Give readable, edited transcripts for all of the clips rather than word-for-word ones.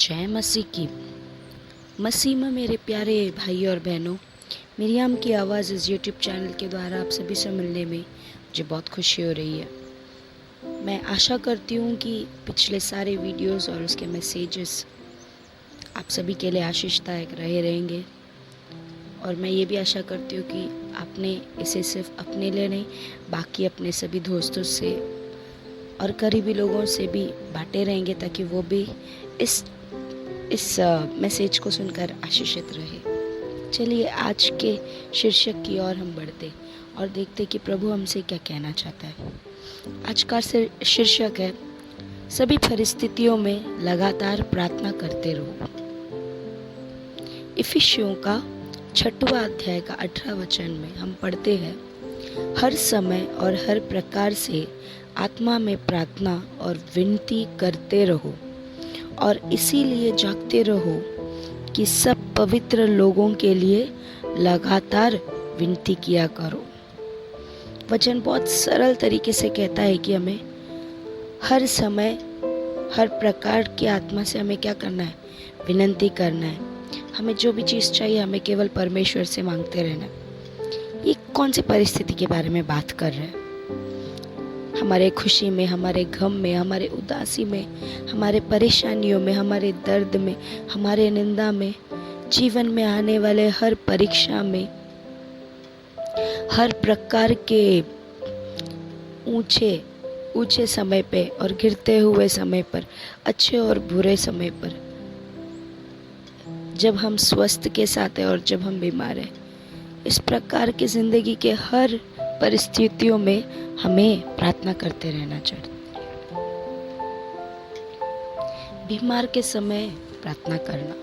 जय मसीह की। मसीह में मेरे प्यारे भाई और बहनों, मिरियाम की आवाज़ इस यूट्यूब चैनल के द्वारा आप सभी से मिलने में मुझे बहुत खुशी हो रही है। मैं आशा करती हूँ कि पिछले सारे वीडियोस और उसके मैसेजेस आप सभी के लिए आशीषदायक रहे रहेंगे, और मैं ये भी आशा करती हूँ कि आपने इसे सिर्फ अपने लिए नहीं, बाकी अपने सभी दोस्तों से और करीबी लोगों से भी बांटे रहेंगे, ताकि वो भी इस मैसेज को सुनकर आशीषित रहे। चलिए आज के शीर्षक की ओर हम बढ़ते और देखते कि प्रभु हमसे क्या कहना चाहता है। आज का शीर्षक है, सभी परिस्थितियों में लगातार प्रार्थना करते रहो। इफिसियों का 6वां अध्याय का 18 वचन में हम पढ़ते हैं, हर समय और हर प्रकार से आत्मा में प्रार्थना और विनती करते रहो, और इसीलिए जागते रहो कि सब पवित्र लोगों के लिए लगातार विनती किया करो। वचन बहुत सरल तरीके से कहता है कि हमें हर समय हर प्रकार की आत्मा से हमें क्या करना है, विनती करना है। हमें जो भी चीज़ चाहिए हमें केवल परमेश्वर से मांगते रहना है। ये कौन सी परिस्थिति के बारे में बात कर रहे हैं? हमारे खुशी में, हमारे गम में, हमारे उदासी में, हमारे परेशानियों में, हमारे दर्द में, हमारे निंदा में, जीवन में आने वाले हर परीक्षा में, हर प्रकार के ऊंचे समय पे और गिरते हुए समय पर, अच्छे और बुरे समय पर, जब हम स्वस्थ के साथ हैं और जब हम बीमार हैं, इस प्रकार की जिंदगी के हर परिस्थितियों में हमें प्रार्थना करते रहना चाहिए। बीमार के समय प्रार्थना करना।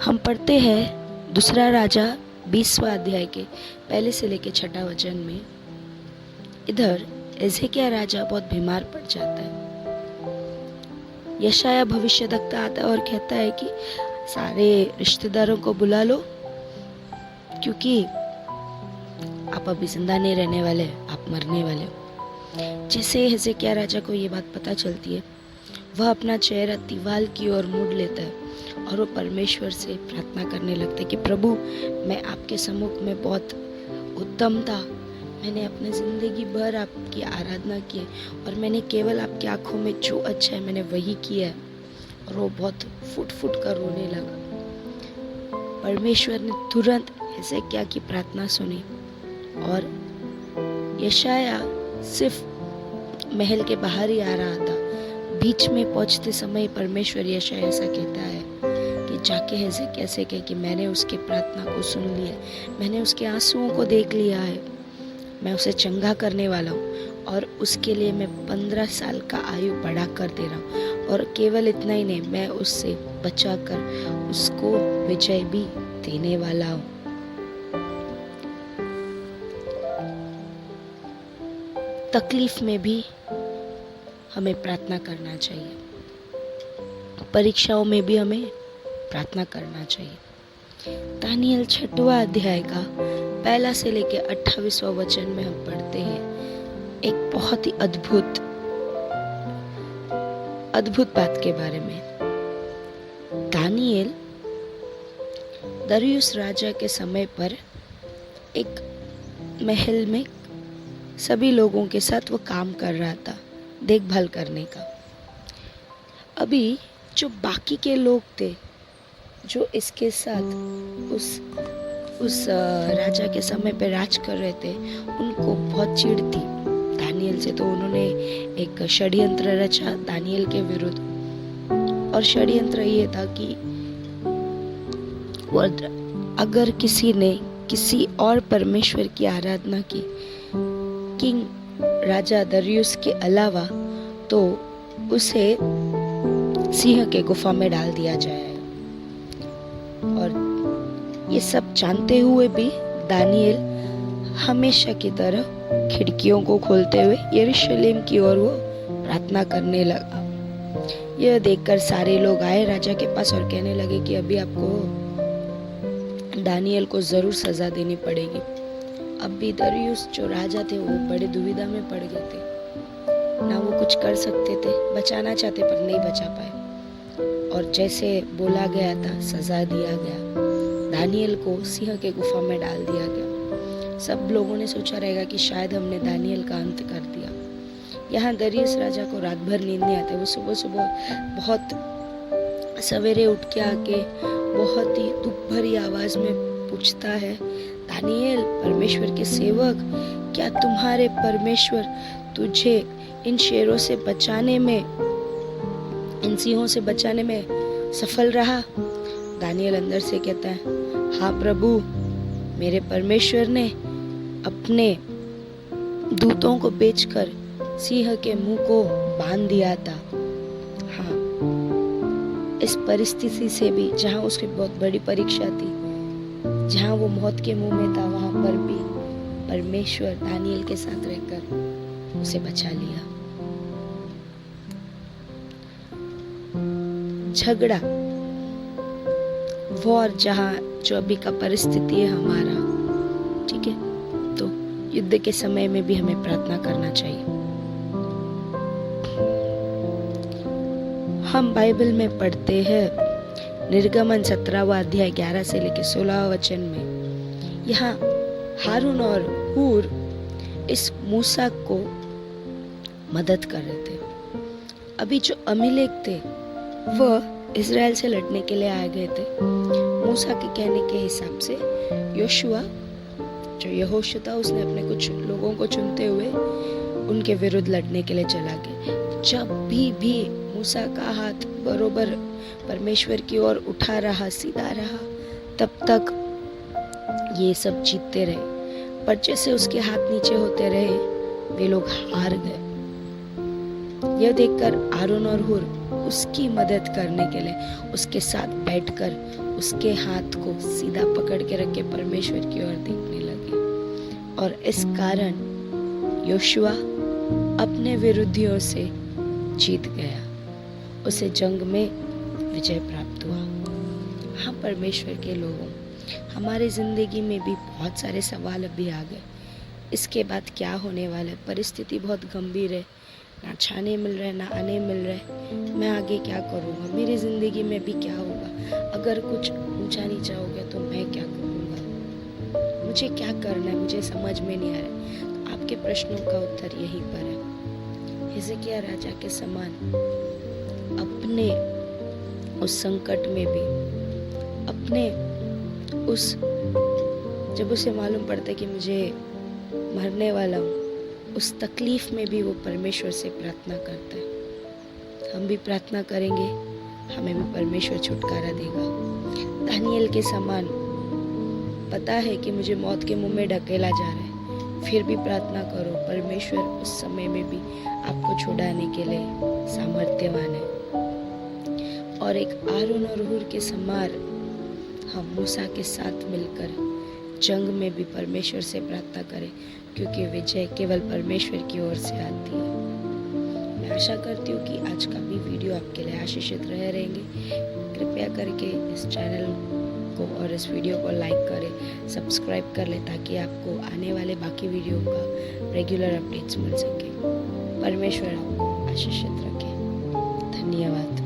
हम पढ़ते हैं दूसरा राजा 20वां अध्याय के 1 से लेकर 6 वचन में। इधर एजेकिया राजा बहुत बीमार पड़ जाता है। यशाया भविष्यद्वक्ता आता है और कहता है कि सारे रिश्तेदारों को बुला लो, क्योंकि आप अभी जिंदा नहीं रहने वाले, आप मरने वाले हो। जैसे हिजकिय्याह राजा को ये बात पता चलती है, वह अपना चेहरा दीवार की ओर मोड़ लेता है और वो परमेश्वर से प्रार्थना करने लगता है कि प्रभु, मैं आपके सम्मुख में बहुत उत्तम था। मैंने अपनी जिंदगी भर आपकी आराधना की है और मैंने केवल आपकी आंखों में जो अच्छा है मैंने वही किया है। और वो बहुत फुट फुट कर रोने लगा। परमेश्वर ने तुरंत हिजकिय्याह की प्रार्थना सुनी और यशाया सिर्फ महल के बाहर ही आ रहा था। बीच में पहुंचते समय परमेश्वर यशाया से कहता है कि जाके हिजकिय्याह से कह कि मैंने उसकी प्रार्थना को सुन लिया, मैंने उसके आंसुओं को देख लिया है, मैं उसे चंगा करने वाला हूँ और उसके लिए मैं 15 साल का आयु बढ़ा कर दे रहा हूँ। और केवल इतना ही नहीं, मैं उससे बचा कर उसको विजय भी देने वाला हूँ। तकलीफ में भी हमें प्रार्थना करना चाहिए, परीक्षाओं में भी हमें प्रार्थना करना चाहिए। दानियल 6वां अध्याय का 1 से लेकर 28वां वचन में हम पढ़ते हैं एक बहुत ही अद्भुत बात के बारे में। दानियल दरियुस राजा के समय पर एक महल में सभी लोगों के साथ वो काम कर रहा था, देखभाल करने का। अभी जो बाकी के लोग थे जो इसके साथ उस राजा के समय पे राज कर रहे थे, उनको बहुत चिढ़ थी दानियल से। तो उन्होंने एक षड्यंत्र रचा दानियल के विरुद्ध, और षड्यंत्र ये था कि अगर किसी ने किसी और परमेश्वर की आराधना की किंग राजा दरियुस के अलावा, तो उसे सिंह के गुफा में डाल दिया जाए। और ये सब जानते हुए भी दानियल हमेशा की तरह खिड़कियों को खोलते हुए यरूशलेम की ओर वो प्रार्थना करने लगा। यह देखकर सारे लोग आए राजा के पास और कहने लगे कि अभी आपको दानियल को जरूर सजा देनी पड़ेगी। अब भी दरियुस जो राजा थे वो बड़े दुविधा में पड़ गए थे, ना वो कुछ कर सकते थे, बचाना चाहते पर नहीं बचा पाए। और जैसे बोला गया था सजा दिया गया। दानियल को सिंह के गुफा में डाल दिया गया। सब लोगों ने सोचा रहेगा कि शायद हमने दानियल का अंत कर दिया। यहाँ दरियस राजा को रात भर नींद नहीं आती। वो सुबह सुबह बहुत सवेरे उठ के आके बहुत ही दुख भरी आवाज में पूछता है, दानियल परमेश्वर के सेवक, क्या तुम्हारे परमेश्वर तुझे इन शेरों से बचाने में, इन सिंहों से बचाने में सफल रहा? दानियल अंदर से कहता है, हाँ प्रभु, मेरे परमेश्वर ने अपने दूतों को भेजकर सिंह के मुंह को बांध दिया था। हाँ, इस परिस्थिति से भी, जहाँ उसकी बहुत बड़ी परीक्षा थी, जहाँ वो मौत के मुंह में था, वहां पर भी परमेश्वर दानियल के साथ रहकर उसे बचा लिया। झगड़ा, वॉर, जहाँ जो अभी का परिस्थिति है हमारा, ठीक है, तो युद्ध के समय में भी हमें प्रार्थना करना चाहिए। हम बाइबल में पढ़ते हैं निर्गमन 17वां अध्याय 11 से लेकर 16वां वचन में, यहाँ हारून और हूर इस मूसा को मदद कर रहे थे। अभी जो अमीलेक थे वह इज़राइल से लड़ने के लिए आ गए थे। मूसा के कहने के हिसाब से योशुआ, जो यहोशू था, उसने अपने कुछ लोगों को चुनते हुए उनके विरुद्ध लड़ने के लिए चला गया। जब भी मूसा का हाथ बरोबर परमेश्वर की ओर उठा रहा, सीधा रहा, तब तक ये सब जीतते रहे। पर जैसे उसके हाथ नीचे होते रहे, वे लोग हार गए। यह देखकर आरोन और हुर उसकी मदद करने के लिए उसके साथ बैठकर उसके हाथ को सीधा पकड़ के रख के परमेश्वर की ओर देखने लगे। और इस कारण योशुआ अपने विरोधियों से जीत गया, उसे जंग में विजय प्राप्त हुआ। हाँ परमेश्वर के लोगों, हमारी जिंदगी में भी बहुत सारे सवाल अभी आ गए। इसके बाद क्या होने वाला है? परिस्थिति बहुत गंभीर है, ना छाने मिल रहे, ना आने मिल रहे। मैं आगे क्या करूँगा? मेरी जिंदगी में भी क्या होगा? अगर कुछ ऊंचा नीचा हो गया तो मैं क्या करूँगा? मुझे क्या करना है? मुझे समझ में नहीं आ रहा। तो आपके प्रश्नों का उत्तर यहीं पर है। हिजकिय्याह राजा के समान अपने उस संकट में भी, अपने उस, जब उसे मालूम पड़ता है कि मुझे मरने वाला हूँ, उस तकलीफ में भी वो परमेश्वर से प्रार्थना करता है। हम भी प्रार्थना करेंगे, हमें भी परमेश्वर छुटकारा देगा। दानियल के समान पता है कि मुझे मौत के मुंह में ढकेला जा रहा है, फिर भी प्रार्थना करो। परमेश्वर उस समय में भी आपको छुड़ाने के लिए सामर्थ्यवान है। और एक आरोन और हूर के समान हम मूसा के साथ मिलकर जंग में भी परमेश्वर से प्रार्थना करें, क्योंकि विजय केवल परमेश्वर की ओर से आती है। मैं आशा करती हूँ कि आज का भी वीडियो आपके लिए आशीषित रहेंगे। कृपया करके इस चैनल को और इस वीडियो को लाइक करें, सब्सक्राइब कर लें, ताकि आपको आने वाले बाकी वीडियो का रेगुलर अपडेट्स मिल सके। परमेश्वर आपको आशीषित रखे। धन्यवाद।